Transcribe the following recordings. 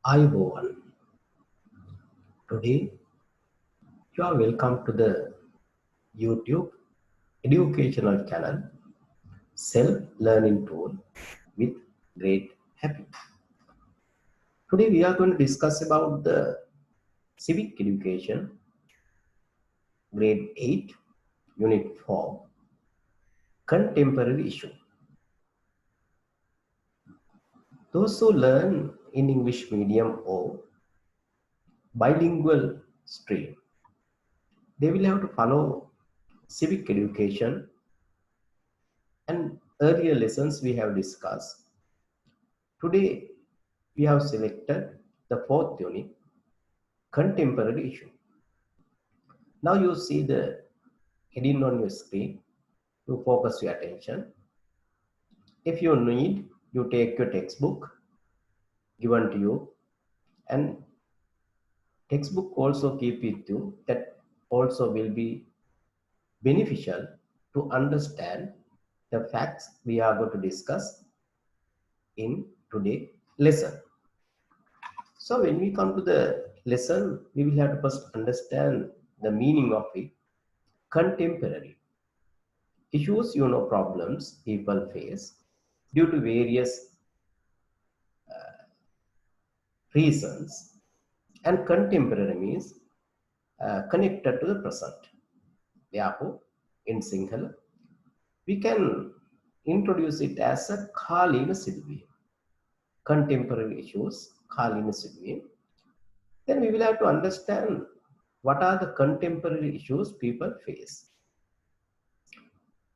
Ayubowan. Today, you are welcome to the YouTube educational channel Self-Learning Tool with Great Happiness. Today, we are going to discuss about the Civic Education, Grade 8, Unit 4, Contemporary Issue. Those who learn in English medium or bilingual stream, they will have to follow civic education, and earlier lessons we have discussed. Today we have selected the fourth unit, contemporary issue. Now you see the heading on your screen to focus your attention. If you need, you take your textbook given to you, and textbook also keep with you. That also will be beneficial to understand the facts we are going to discuss in today's lesson. So when we come to the lesson, we will have to first understand the meaning of it. Contemporary issues, problems people face due to various reasons, and contemporary means connected to the present. Therefore, in singular, we can introduce it as a Kalina Sidvi. Contemporary issues, Kalina Sidvi. Then we will have to understand what are the contemporary issues people face.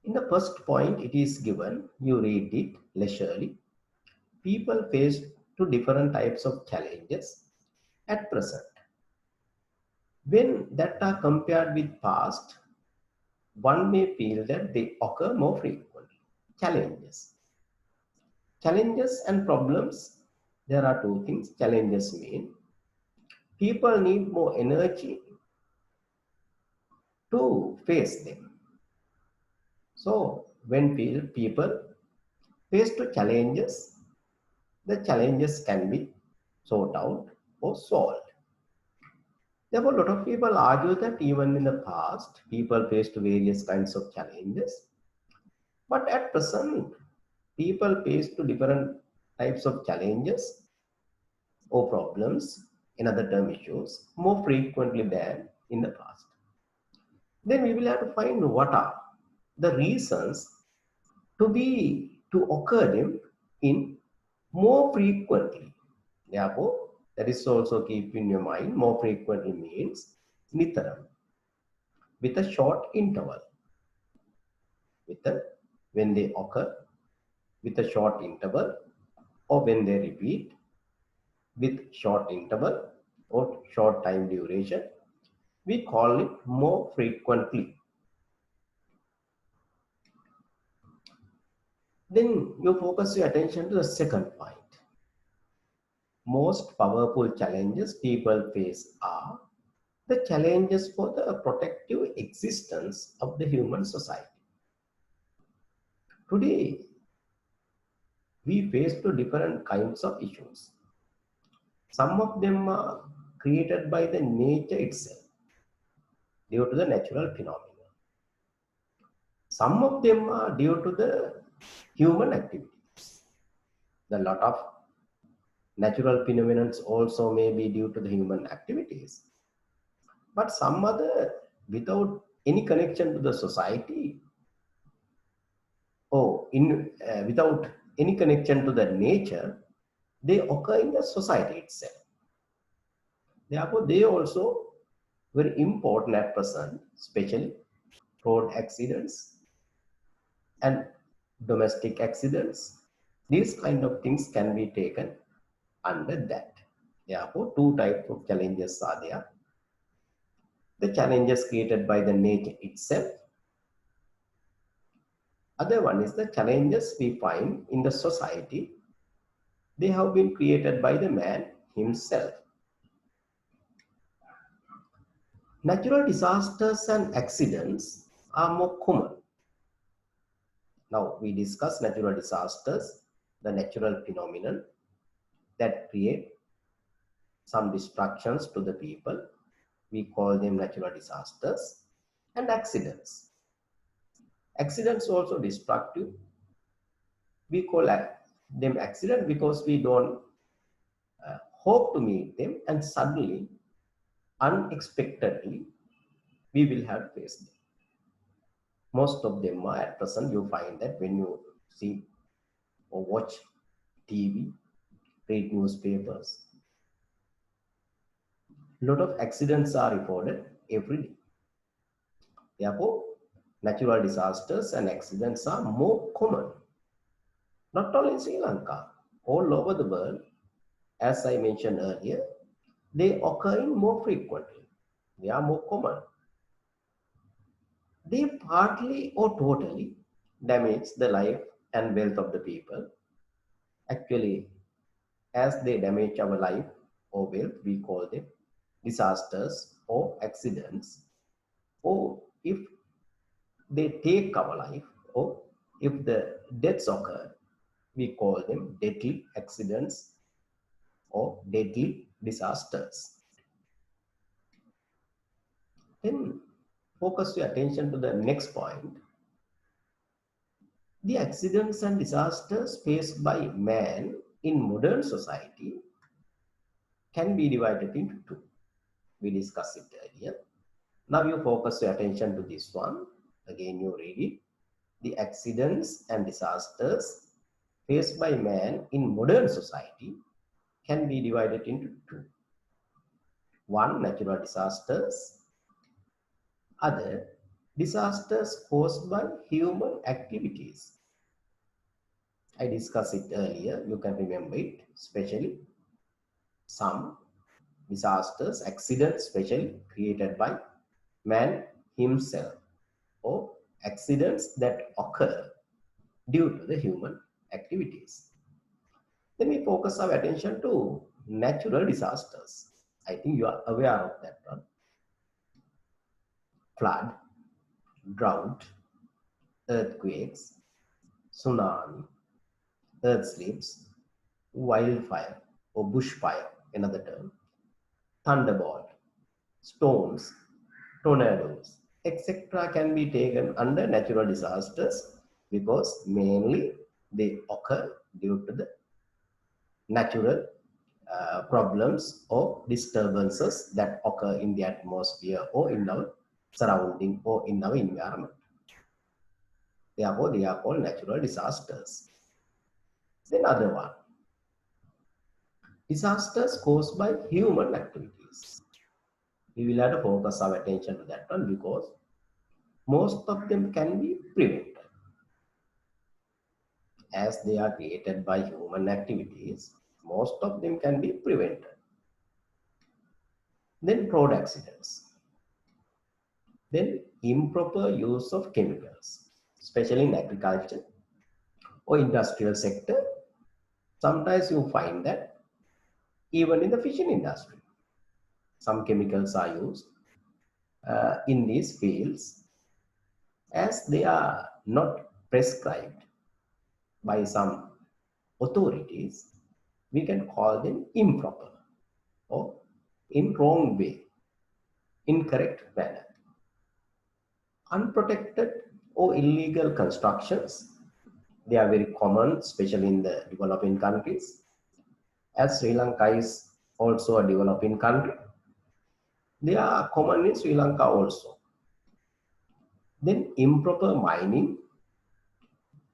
In the first point, it is given, you read it leisurely. People face to different types of challenges at present. When that are compared with past, one may feel that they occur more frequently. Challenges. Challenges and problems, there are two things. Challenges mean people need more energy to face them. So when people face to challenges, the challenges can be sorted out or solved. Therefore, a lot of people argue that even in the past, people faced various kinds of challenges. But at present, people face to different types of challenges or problems, in other term issues, more frequently than in the past. Then we will have to find what are the reasons to occur them in more frequently. Therefore, that is also keep in your mind, more frequently means nitaram, with a short interval, when they occur with a short interval, or when they repeat with short interval or short time duration, we call it more frequently. Then you focus your attention to the second point. Most powerful challenges people face are the challenges for the protective existence of the human society. Today, we face to different kinds of issues. Some of them are created by the nature itself due to the natural phenomena. Some of them are due to the human activities. A lot of natural phenomena also may be due to the human activities. But some other, without any connection to the society, or without any connection to the nature, they occur in the society itself. Therefore, they also very important at present, especially road accidents and domestic accidents. These kind of things can be taken under that. Therefore, two types of challenges are there. The challenges created by the nature itself. Other one is the challenges we find in the society. They have been created by the man himself. Natural disasters and accidents are more common. Now we discuss natural disasters, the natural phenomenon that create some destructions to the people. We call them natural disasters. And accidents. Accidents also destructive. We call them accident because we don't hope to meet them, and suddenly, unexpectedly, we will have to face them. Most of them are at present, you find that when you see or watch TV, read newspapers, a lot of accidents are reported every day. Therefore, natural disasters and accidents are more common, not only in Sri Lanka, all over the world. As I mentioned earlier, they occur in more frequently. They are more common. They partly or totally damage the life and wealth of the people. Actually, as they damage our life or wealth, we call them disasters or accidents. Or if they take our life, or if the deaths occur, we call them deadly accidents or deadly disasters. Then focus your attention to the next point. The accidents and disasters faced by man in modern society can be divided into two. We discussed it earlier. Now you focus your attention to this one. Again, you read it. The accidents and disasters faced by man in modern society can be divided into two. One, natural disasters. Other, disasters caused by human activities. I discussed it earlier. You can remember it, especially some disasters, accidents, especially created by man himself, or accidents that occur due to the human activities. Then we focus our attention to natural disasters. I think you are aware of that one. Flood, drought, earthquakes, tsunami, earth slips, wildfire or bushfire, another term, thunderbolt, storms, tornadoes, etc. can be taken under natural disasters because mainly they occur due to the natural problems or disturbances that occur in the atmosphere or in our surrounding or in our environment. Therefore, they are called natural disasters. Then other one, disasters caused by human activities. We will have to focus our attention to that one because most of them can be prevented. As they are created by human activities, most of them can be prevented. Then road accidents. Then improper use of chemicals, especially in agriculture or industrial sector. Sometimes you find that even in the fishing industry, some chemicals are used in these fields as they are not prescribed by some authorities. We can call them improper or in wrong way, incorrect manner. Unprotected or illegal constructions, they are very common, especially in the developing countries. As Sri Lanka is also a developing country, they are common in Sri Lanka also. Then improper mining,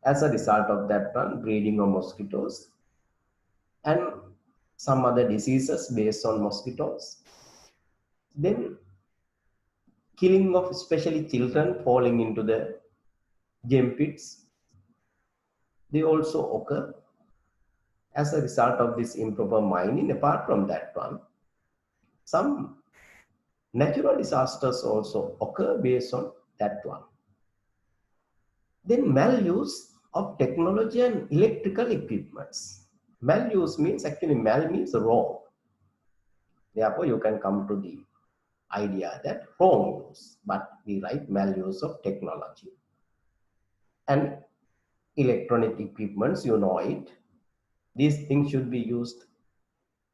as a result of that one, breeding of mosquitoes and some other diseases based on mosquitoes. Then killing of especially children falling into the game pits, they also occur as a result of this improper mining. Apart from that one, some natural disasters also occur based on that one. Then maluse of technology and electrical equipments. Maluse means, actually mal means wrong. Therefore, you can come to the idea that wrong use, but we write maluse of technology. And electronic equipments, you know it. These things should be used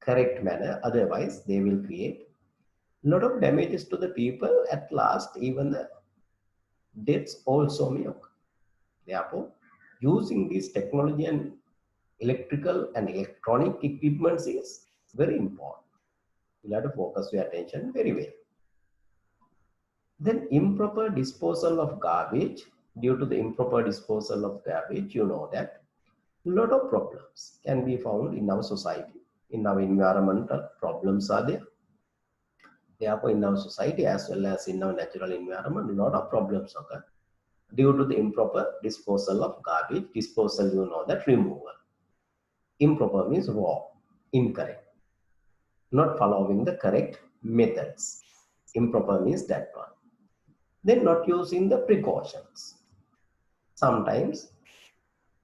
correct manner. Otherwise, they will create a lot of damages to the people. At last, even the deaths also may occur. Therefore, using this technology and electrical and electronic equipments is very important. You have to focus your attention very well. Then improper disposal of garbage. Due to the improper disposal of garbage, you know that a lot of problems can be found in our society. In our environmental problems are there. Therefore, in our society as well as in our natural environment, a lot of problems occur due to the improper disposal of garbage. Disposal, you know that removal. Improper means wrong, incorrect, not following the correct methods. Improper means that one. Then not using the precautions. Sometimes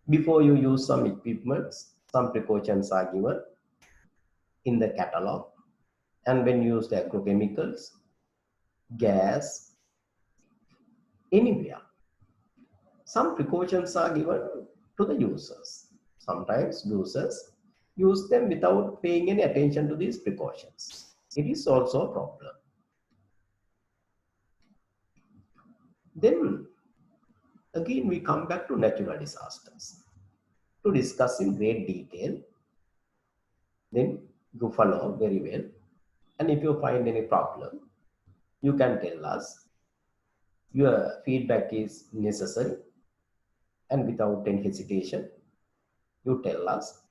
before you use some equipments, some precautions are given in the catalog. And when you use the agrochemicals, gas, anywhere, some precautions are given to the users. Sometimes users use them without paying any attention to these precautions. It is also a problem. Then again, we come back to natural disasters to discuss in great detail. Then you follow very well. And if you find any problem, you can tell us. Your feedback is necessary, and without any hesitation, you tell us.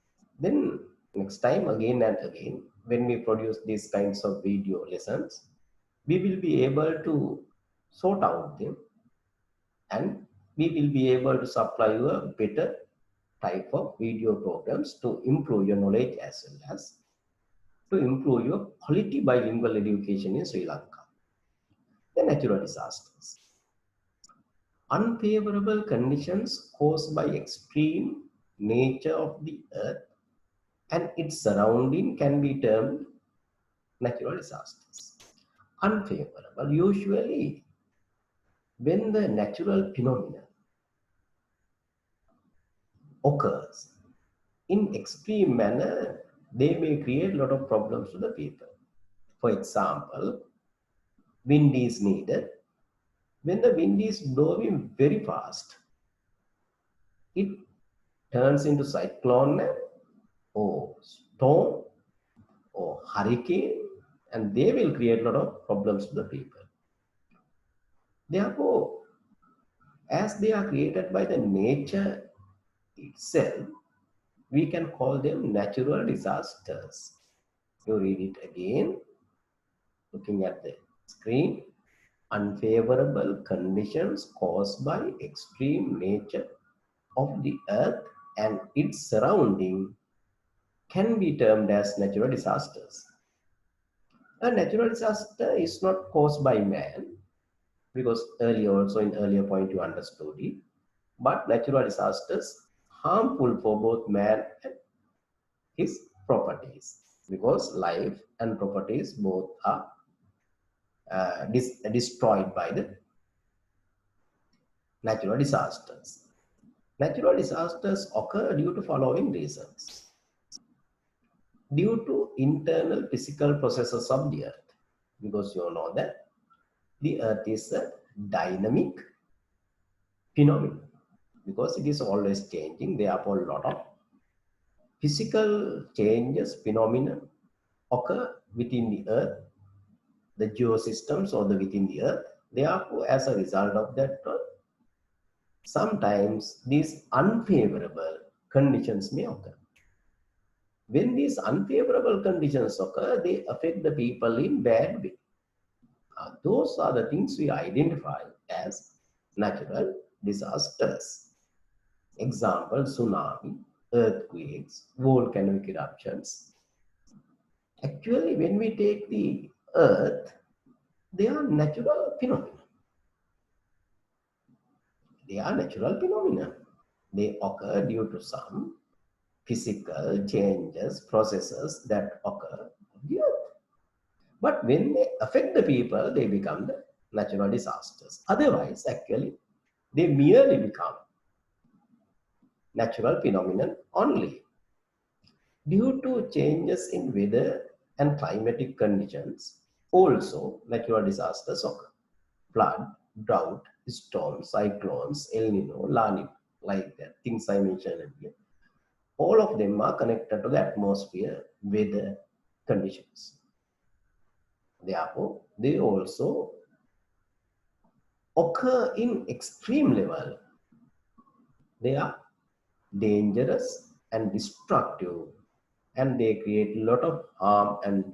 Then next time, again and again, when we produce these kinds of video lessons, we will be able to sort out them, and we will be able to supply you a better type of video programs to improve your knowledge as well as to improve your quality bilingual education in Sri Lanka. The natural disasters. Unfavorable conditions caused by extreme nature of the earth and its surrounding can be termed natural disasters. Unfavorable, usually when the natural phenomenon occurs in extreme manner, they may create a lot of problems to the people. For example, wind is needed. When the wind is blowing very fast, it turns into cyclone or storm or hurricane, and they will create a lot of problems to the people. Therefore, as they are created by the nature itself, we can call them natural disasters. You read it again, looking at the screen. Unfavorable conditions caused by extreme nature of the earth and its surrounding can be termed as natural disasters. A natural disaster is not caused by man, because earlier also in earlier point you understood it, but natural disasters harmful for both man and his properties, because life and properties both are destroyed by the natural disasters. Natural disasters occur due to following reasons. Due to internal physical processes of the earth, because you know that the earth is a dynamic phenomenon, because it is always changing. Therefore, a lot of physical changes, phenomena occur within the earth, the geosystems or the within the earth. Therefore, as a result of that, sometimes these unfavorable conditions may occur. When these unfavorable conditions occur, they affect the people in bad way. Those are the things we identify as natural disasters. Example, tsunami, earthquakes, volcanic eruptions. Actually, when we take the earth, they are natural phenomena. They are natural phenomena. They occur due to some physical changes, processes that occur on the earth. But when they affect the people, they become the natural disasters. Otherwise, actually, they merely become natural phenomenon only. Due to changes in weather and climatic conditions, also natural disasters occur. Flood, drought, storms, cyclones, El Nino, La Nina, like that, things I mentioned earlier. All of them are connected to the atmosphere weather conditions. Therefore, they also occur in extreme level. They are dangerous and destructive, and they create a lot of harm and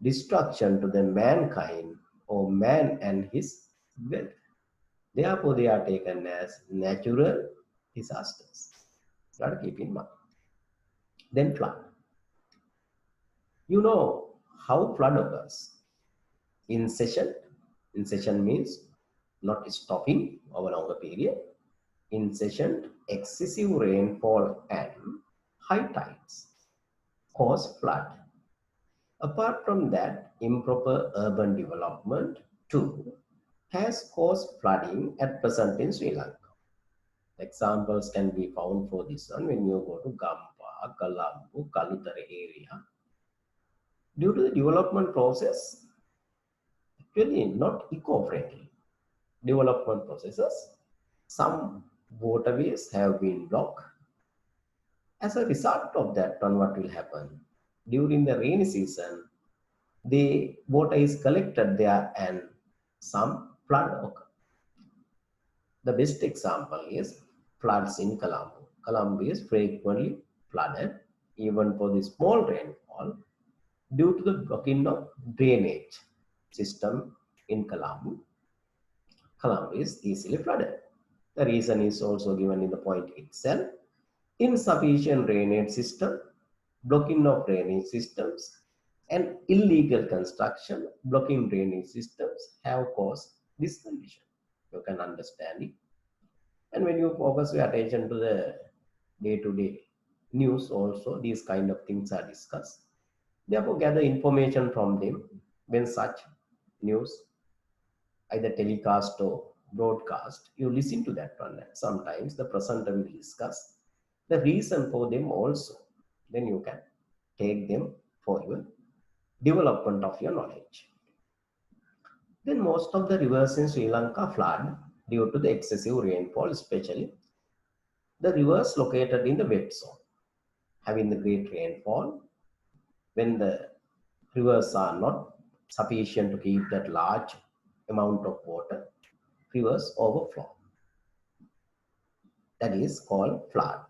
destruction to the mankind or man and his wealth. Therefore, they are taken as natural disasters. You got to keep in mind. Then flood. You know how flood occurs. Incessant. Incessant means not stopping over a longer period. Incessant, excessive rainfall and high tides cause flood. Apart from that, improper urban development too has caused flooding at present in Sri Lanka. Examples can be found for this one when you go to Gampa, Colombo, Kalutara area. Due to the development process, actually not eco-friendly development processes, some waterways have been blocked. As a result of that, one what will happen? During the rainy season, the water is collected there and some flood occur. The best example is floods in Colombo. Colombo is frequently flooded even for the small rainfall due to the blocking of drainage system in Colombo. Colombo is easily flooded. The reason is also given in the point itself. Insufficient drainage system, blocking of drainage systems, and illegal construction blocking drainage systems have caused this condition. You can understand it. And when you focus your attention to the day-to-day news also, these kind of things are discussed. Therefore, gather information from them when such news either telecast or broadcast, you listen to that one. Sometimes the presenter will discuss the reason for them also. Then you can take them for your development of your knowledge. Then most of the rivers in Sri Lanka flood due to the excessive rainfall, especially the rivers located in the wet zone. Having the great rainfall, when the rivers are not sufficient to keep that large amount of water, rivers overflow. That is called flood.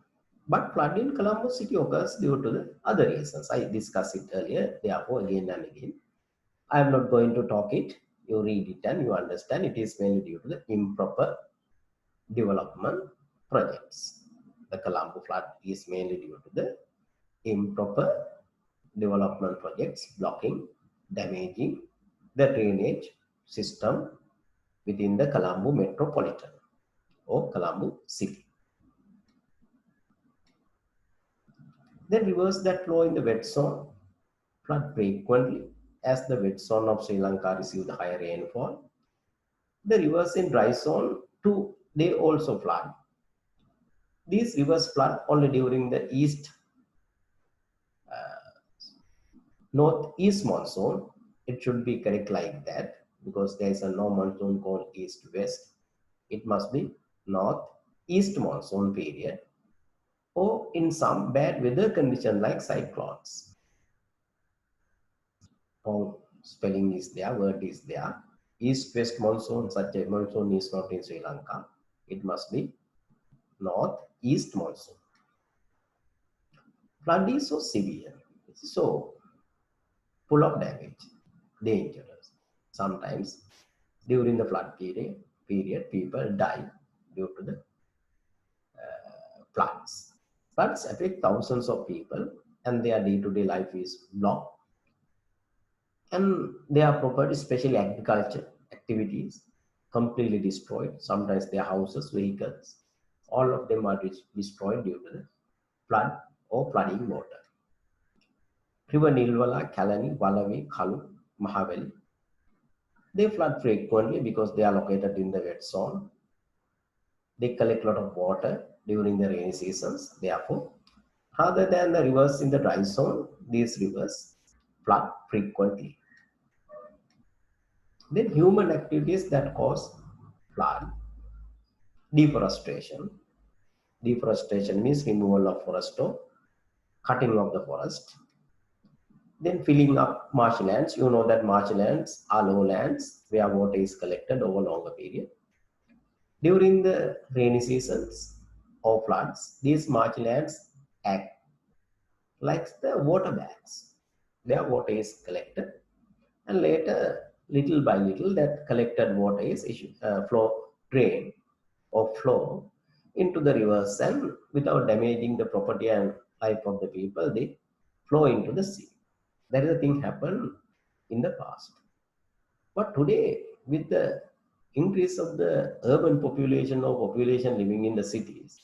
But flood in Colombo city occurs due to the other reasons. I discussed it earlier, therefore again and again. I am not going to talk it. You read it and you understand it is mainly due to the improper development projects. The Colombo flood is mainly due to the improper development projects blocking, damaging the drainage system within the Colombo metropolitan or Colombo city. The rivers that flow in the wet zone flood frequently as the wet zone of Sri Lanka received higher rainfall. The rivers in dry zone too, they also flood. These rivers flood only during the northeast monsoon. It should be correct like that because there is a no monsoon called east-west. It must be northeast monsoon period or in some bad weather condition like cyclones. Wrong spelling is there, word is there. East-west monsoon, such a monsoon is not in Sri Lanka. It must be northeast monsoon. Flood is so severe, so full of damage, dangerous. Sometimes during the flood period people die due to the floods. Floods affect thousands of people and their day-to-day life is blocked. And their property, especially agriculture activities, completely destroyed. Sometimes their houses, vehicles, all of them are destroyed due to the flood or flooding water. River Nilwala, Kalani, Valavi, Kalu, Mahaveli, they flood frequently because they are located in the wet zone. They collect a lot of water during the rainy seasons. Therefore, Rather than the rivers in the dry zone, these rivers flood frequently. Then human activities that cause flood, deforestation. Deforestation means removal of forest or cutting of the forest. Then filling up marshlands. You know that marshlands are lowlands where water is collected over a longer period. During the rainy seasons or floods, these marshlands act like the water bags. Their water is collected, and later, little by little, that collected water is drained or flow into the rivers, and without damaging the property and life of the people, they flow into the sea. That is the thing happened in the past. But today, with the increase of the urban population or population living in the cities,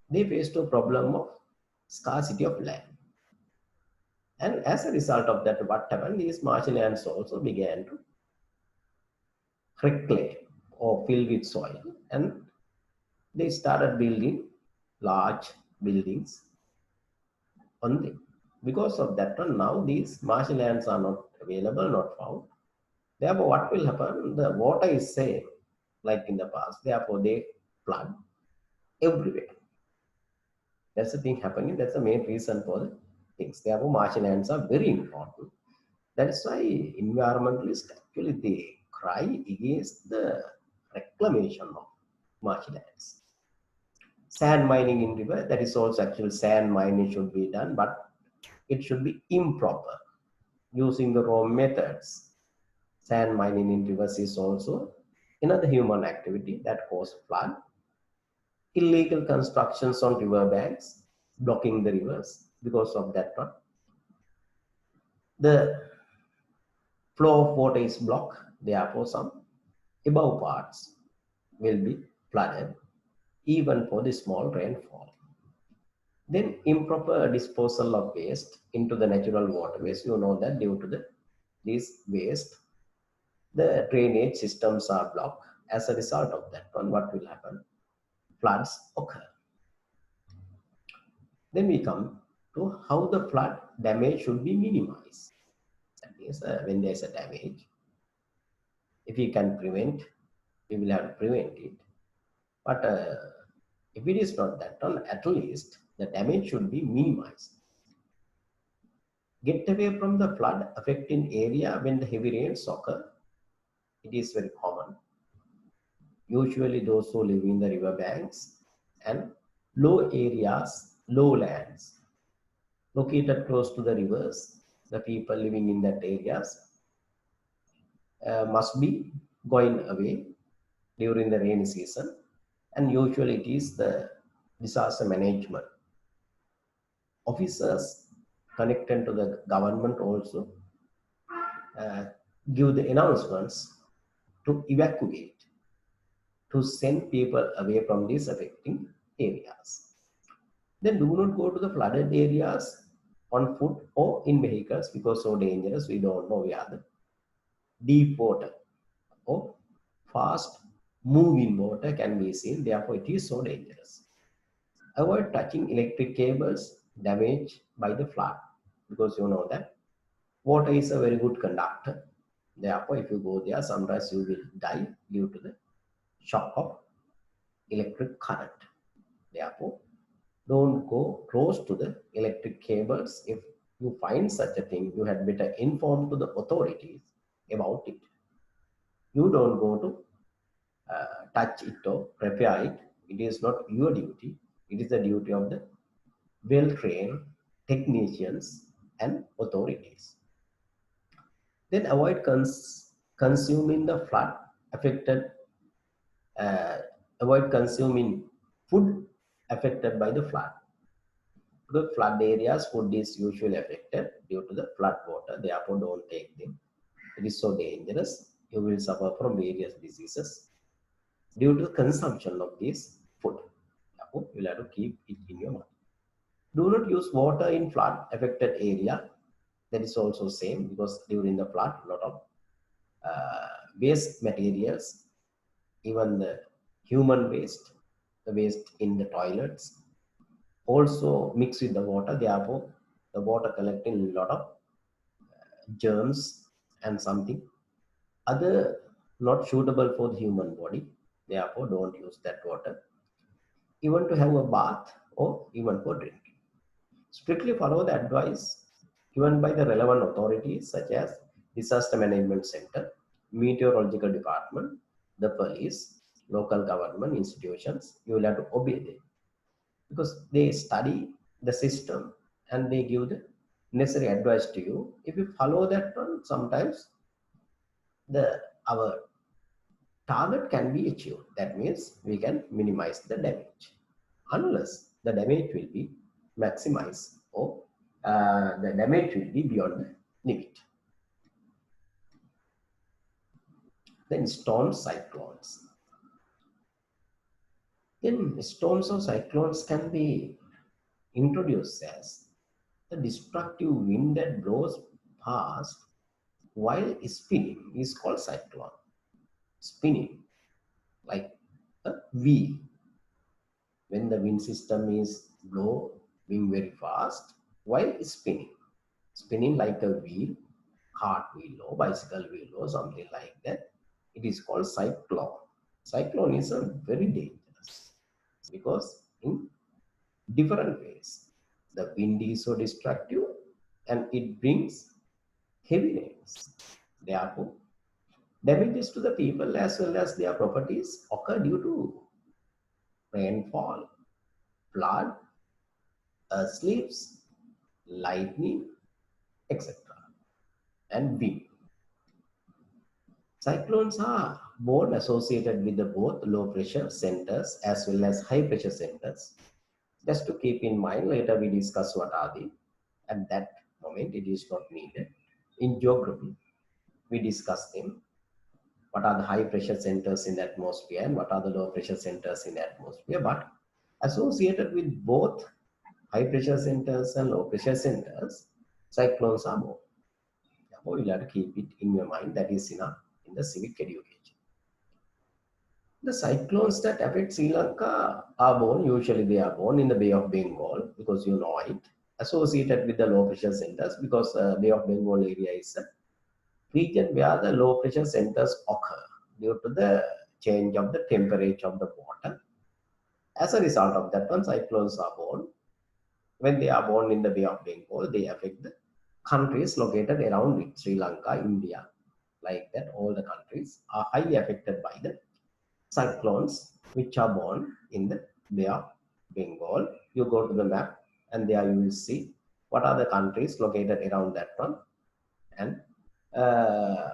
they faced a problem of scarcity of land. And as a result of that, what happened, these marshlands also began to reclaim or fill with soil, and they started building large buildings on them. Because of that one, now these marshlands are not available, not found. Therefore, what will happen? The water is safe, like in the past. Therefore, they flood everywhere. That's the thing happening. That's the main reason for the things. Therefore, marshlands are very important. That's why environmentalists actually they cry against the reclamation of marshlands. Sand mining in river, that is also actual sand mining should be done, but it should be improper using the wrong methods. Sand mining in rivers is also another human activity that cause flood. Illegal constructions on river banks, blocking the rivers. Because of that one, the flow of water is blocked. Therefore, some above parts will be flooded, even for the small rainfall. Then improper disposal of waste into the natural waterways. You know that due to this waste, the drainage systems are blocked. As a result of that one, what will happen? Floods occur. Then we come to how the flood damage should be minimized. That is, when there is a damage, if we can prevent, we will have to prevent it. But if it is not that one, at least the damage should be minimized. Get away from the flood affecting area when the heavy rains occur. It is very common. Usually those who live in the river banks and low areas, lowlands, located close to the rivers, the people living in that areas must be going away during the rainy season, and usually it is the disaster management officers connected to the government also uh, give the announcements to evacuate, to send people away from these affecting areas. Then do not go to the flooded areas on foot or in vehicles because so dangerous. We don't know where the deep water or fast moving water can be seen. Therefore, it is so dangerous. Avoid touching electric cables damaged by the flood because you know that water is a very good conductor. Therefore, if you go there, sometimes you will die due to the shock of electric current. Therefore, don't go close to the electric cables. If you find such a thing, you had better inform to the authorities about it. You don't go to touch it or repair it. It is not your duty. It is the duty of the well-trained technicians and authorities. Then avoid consuming the flood affected, uh, avoid consuming food affected by the flood. The flood areas, food is usually affected due to the flood water. Therefore, don't take them. It is so dangerous. You will suffer from various diseases due to the consumption of this food. Therefore, you will have to keep it in your mind. Do not use water in flood affected area. That is also same because during the flood, a lot of waste materials, even the human waste, the waste in the toilets, also mix with the water. Therefore, the water collecting a lot of germs and something other not suitable for the human body. Therefore, don't use that water even to have a bath or even for drinking. Strictly follow the advice given by the relevant authorities such as Disaster Management Center, Meteorological Department, the police, local government institutions. You will have to obey them because they study the system and they give the necessary advice to you. If you follow that one, sometimes the our target can be achieved. That means we can minimize the damage unless the damage will be maximized or the damage will be beyond the limit. Then storm cyclones. Then storms or cyclones can be introduced as the destructive wind that blows past while spinning is called cyclone. Spinning like a wheel. When the wind system is blowing very fast while spinning. Spinning like a wheel, cart wheel or bicycle wheel or something like that. It is called cyclone. Cyclone is a very dangerous because in different ways. The wind is so destructive and it brings heavy rains. Therefore, damages to the people as well as their properties occur due to rainfall, flood, slips, lightning, etc. and wind. Cyclones are born associated with the both low pressure centers as well as high pressure centers. Just to keep in mind, later we discuss what are they. At that moment, it is not needed. In geography, we discuss them. What are the high pressure centers in the atmosphere and what are the low pressure centers in the atmosphere? But associated with both high pressure centers and low pressure centers, cyclones are born. Therefore, you'll have to keep it in your mind. That is enough in the civic education. The cyclones that affect Sri Lanka are born, usually they are born in the Bay of Bengal because you know it, associated with the low pressure centers because Bay of Bengal area is a region where the low pressure centers occur due to the change of the temperature of the water. As a result of that one, cyclones are born. When they are born in the Bay of Bengal, they affect the countries located around it, Sri Lanka, India, like that. All the countries are highly affected by the cyclones which are born in the Bay of Bengal. You go to the map and there you will see what are the countries located around that one, and uh,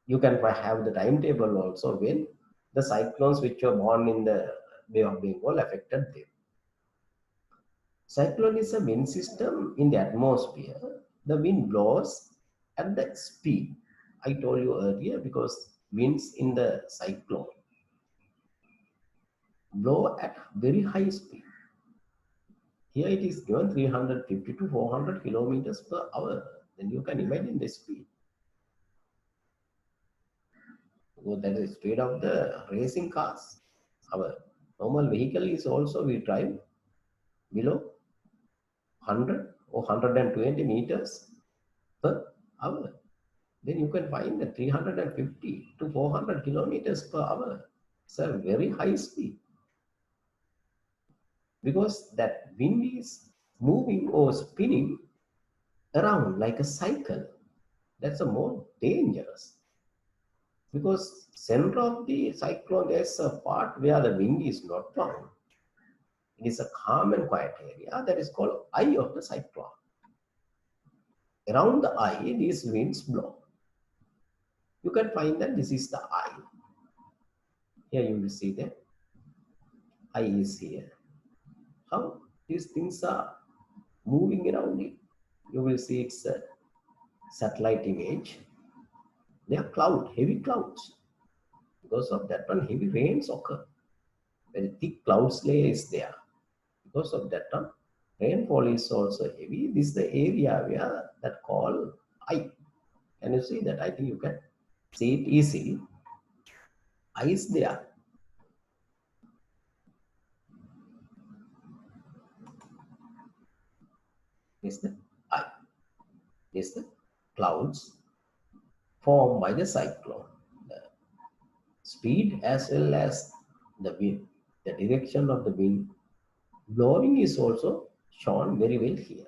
you can have the timetable also when the cyclones which were born in the Bay of Bengal affected them. Cyclone is a wind system in the atmosphere. The wind blows at the speed I told you earlier because winds in the cyclone blow at very high speed. Here it is given 350 to 400 kilometers per hour. Then you can imagine the speed. So that is the speed of the racing cars. Our normal vehicle is also we drive below 100 or 120 meters per hour. Then you can find the 350 to 400 kilometers per hour. It's a very high speed because that wind is moving or spinning around like a cycle. That's a more dangerous because center of the cyclone there's a part where the wind is not blowing. It is a calm and quiet area that is called eye of the cyclone. Around the eye, these winds blow. You can find that this is the eye. Here you will see that eye is here. How these things are moving around it. You will see it's a satellite image. They are heavy clouds. Because of that one, heavy rains occur. Very thick clouds layer is there. Because of that one, rainfall is also heavy. This is the area where that called eye. Can you see that? I think you can see it easily. Eye is there. is the I, is the clouds formed by the cyclone. The speed as well as the wind, the direction of the wind blowing is also shown very well here.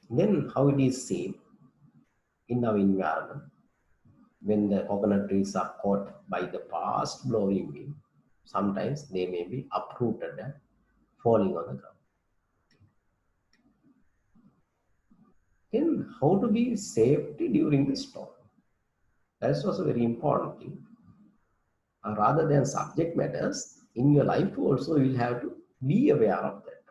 Then how it is seen in our environment when the coconut trees are caught by the fast blowing wind, sometimes they may be uprooted and falling on the ground. Then how to be safety during the storm? That's also very important thing. Rather than subject matters, in your life also you will have to be aware of that.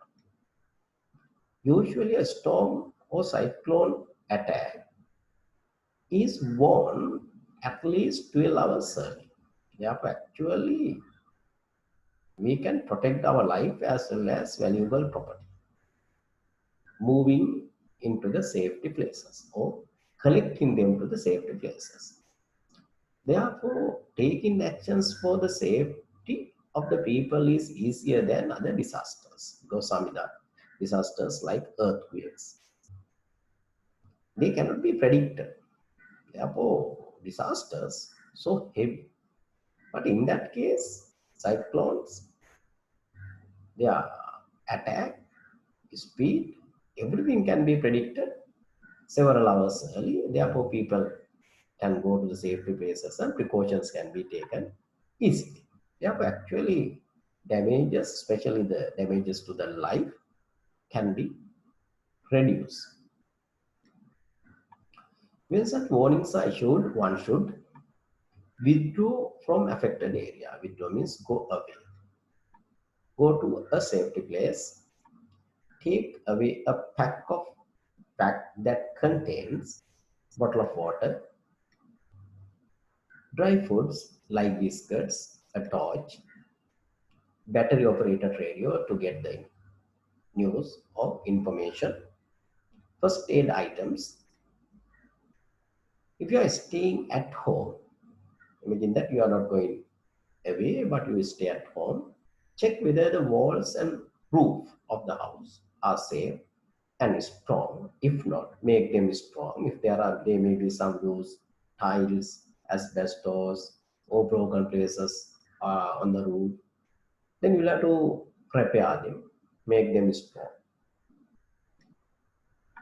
Usually a storm or cyclone attack is warned at least 12 hours early. Therefore, actually, we can protect our life as well as valuable property, moving into the safety places or collecting them to the safety places. Therefore, taking actions for the safety of the people is easier than other disasters because some of the disasters like earthquakes, they cannot be predicted. Therefore, disasters so heavy. But in that case, cyclones, their attack, speed, everything can be predicted several hours early. Therefore, people can go to the safety places and precautions can be taken easily. Therefore, actually, damages, especially the damages to the life, can be reduced. When such warnings are issued, one should withdraw from affected area. Withdraw means go away. Go to a safety place. Take away a pack that contains bottle of water, dry foods like biscuits, a torch, battery operated radio to get the news or information, first aid items. If you are staying at home, imagine that you are not going away, but you stay at home. Check whether the walls and roof of the house are safe and strong. If not, make them strong. If there may be some loose tiles, asbestos, or broken places on the roof. Then you'll have to repair them, make them strong.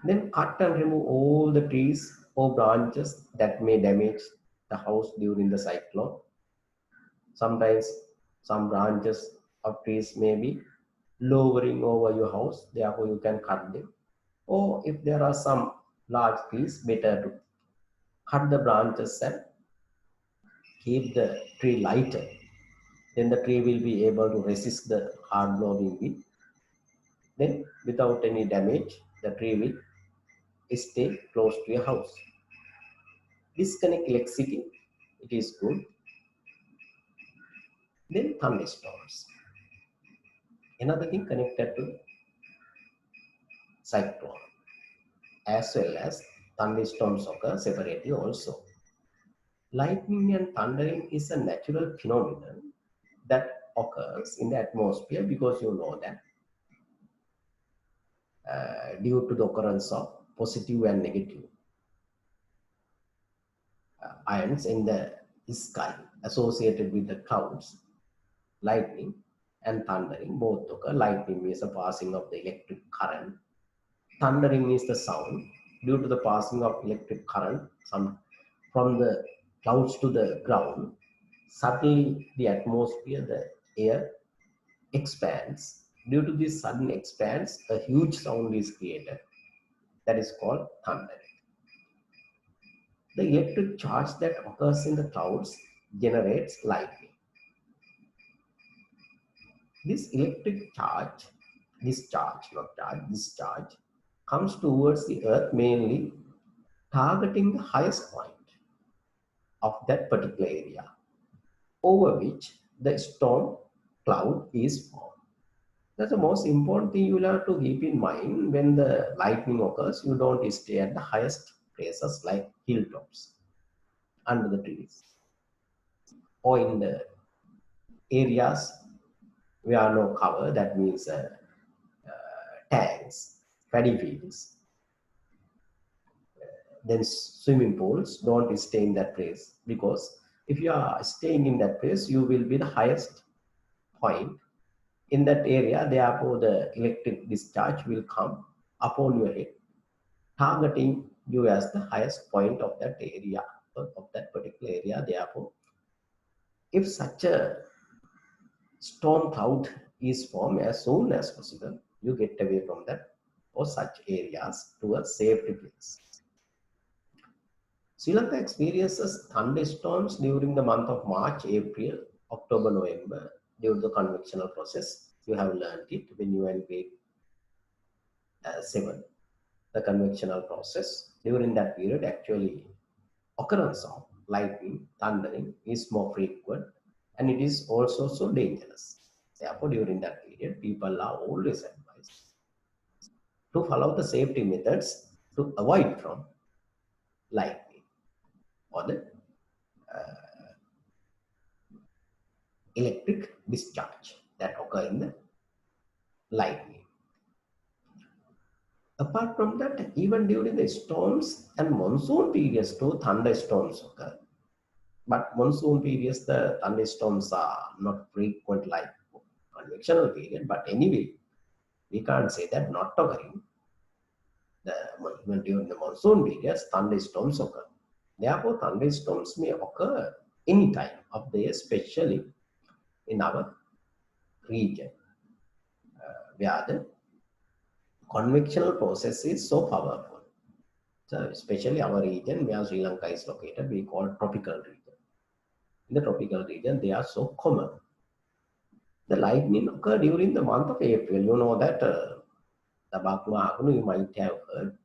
Then cut and remove all the trees or branches that may damage the house during the cyclone. Sometimes some branches of trees may be lowering over your house, therefore you can cut them. Or if there are some large trees, better to cut the branches and keep the tree lighter. Then the tree will be able to resist the hard blowing wind. Then without any damage, the tree will stay close to your house. Disconnect electricity, it is good. Then thunderstorms. Another thing connected to cyclone as well as thunderstorms occur separately also. Lightning and thundering is a natural phenomenon that occurs in the atmosphere because you know that due to the occurrence of positive and negative ions in the sky associated with the clouds, lightning and thundering both occur. Lightning means the passing of the electric current. Thundering means the sound due to the passing of electric current from the clouds to the ground. Suddenly, the atmosphere, the air expands. Due to this sudden expanse, a huge sound is created. That is called thundering. The electric charge that occurs in the clouds generates lightning. This electric charge, this charge comes towards the earth mainly targeting the highest point of that particular area over which the storm cloud is formed. That's the most important thing you will have to keep in mind when the lightning occurs. You don't stay at the highest places like hilltops, under the trees, or in the areas where no cover. That means tanks, paddy fields, then swimming pools. Don't stay in that place, because if you are staying in that place, you will be the highest point in that area. Therefore, the electric discharge will come upon your head, targeting you as the highest point of that area, of that particular area. Therefore, if such a storm cloud is formed, as soon as possible, you get away from that or such areas to a safety place. Sri Lanka experiences thunderstorms during the month of March, April, October, November due to the convectional process. You have learned it when you are in grade 7. The convectional process during that period, actually occurrence of lightning, thundering is more frequent, and it is also so dangerous. Therefore, during that period, people are always advised to follow the safety methods to avoid from lightning or the electric discharge that occur in the lightning. Apart from that, even during the storms and monsoon periods too, thunderstorms occur. But monsoon periods, the thunderstorms are not frequent like convectional period. But anyway, we can't say that not occurring. Even during the monsoon periods, thunderstorms occur. Therefore, thunderstorms may occur any time of the year, especially in our region, where the convectional process is so powerful. So, especially our region where Sri Lanka is located, we call tropical region. In the tropical region, they are so common. The lightning occur during the month of April. You know that the Bakma Agunu, you might have heard.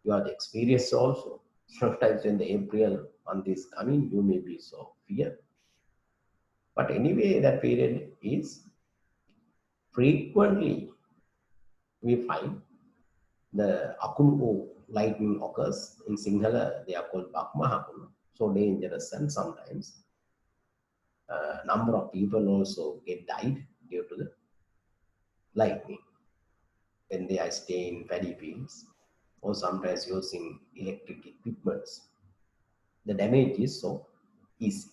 You have the experience also. Sometimes when the April month is coming, you may be so fear. But anyway, that period is frequently we find the Akunu lightning occurs. In Sinhala, they are called Bakma Hakunu. So dangerous, and sometimes number of people also get died due to the lightning when they are staying in paddy fields or sometimes using electric equipments. The damage is so easy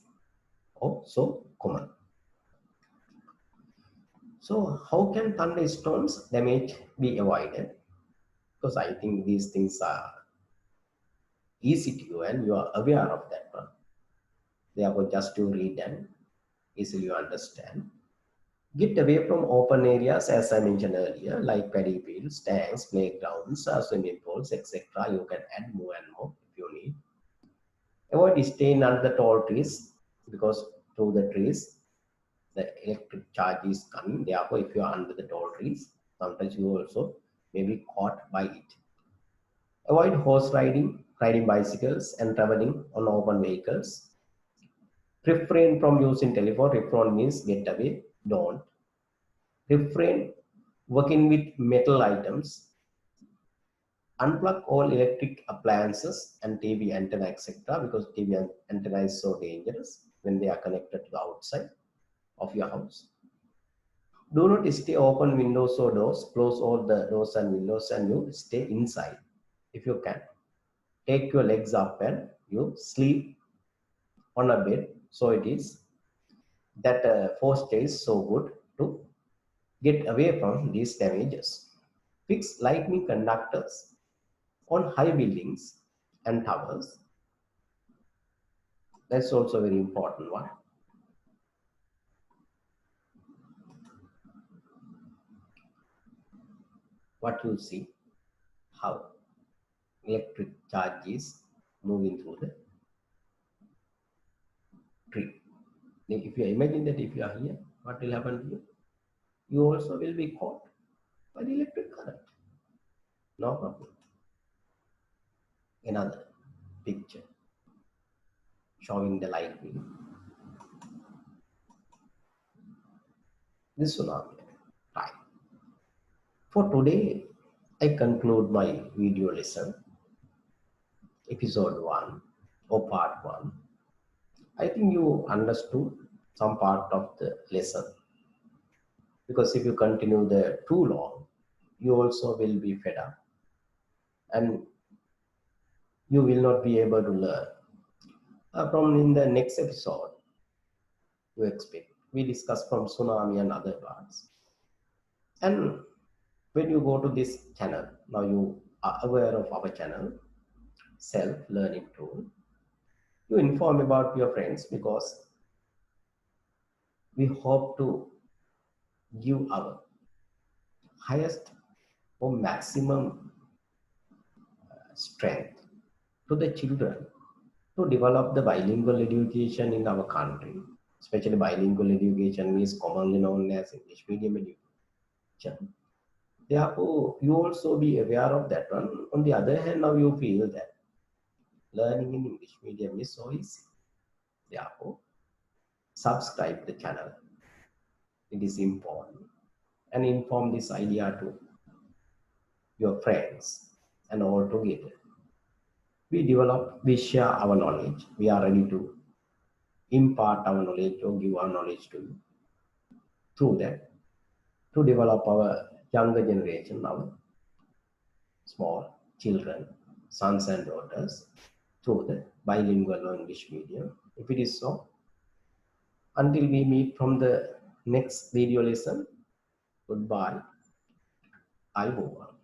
or so common. So how can thunderstorms damage be avoided? Because I think these things are easy to you and you are aware of that one. Therefore, just to read and easily understand. Get away from open areas, as I mentioned earlier, like paddy fields, tanks, playgrounds, swimming pools, etc. You can add more and more if you need. Avoid staying under the tall trees, because through the trees, the electric charge is coming. Therefore, if you are under the tall trees, sometimes you also may be caught by it. Avoid horse riding, riding bicycles, and traveling on open vehicles. Refrain from using telephone. Refrain means get away, don't. Refrain working with metal items. Unplug all electric appliances and TV antenna, etc. because TV antenna is so dangerous when they are connected to the outside of your house. Do not stay open windows or doors. Close all the doors and windows and you stay inside if you can. Take your legs up and you sleep on a bed. So it is that posture is so good to get away from these damages. Fix lightning conductors on high buildings and towers. That's also a very important one. What you see, how electric charge is moving through the tree. If you imagine that if you are here, what will happen to you? You also will be caught by the electric current. No problem. Another picture showing the lightning. This tsunami time. For today, I conclude my video lesson, episode 1 or part 1. I think you understood some part of the lesson, because if you continue there too long, you also will be fed up and you will not be able to learn. From in the next episode, you expect we discuss from tsunami and other parts. And when you go to this channel, now you are aware of our channel, self-learning tool. You inform about your friends because we hope to give our highest or maximum strength to the children to develop the bilingual education in our country. Especially bilingual education is commonly known as English medium education. Therefore, you also be aware of that one. On the other hand, now you feel that learning in English medium is so easy. Therefore, subscribe the channel. It is important. And inform this idea to your friends and all together. We develop, we share our knowledge. We are ready to impart our knowledge or give our knowledge to you through that to develop our younger generation, our small children, sons and daughters through the bilingual or English medium. If it is so, until we meet from the next video lesson, goodbye. I move on.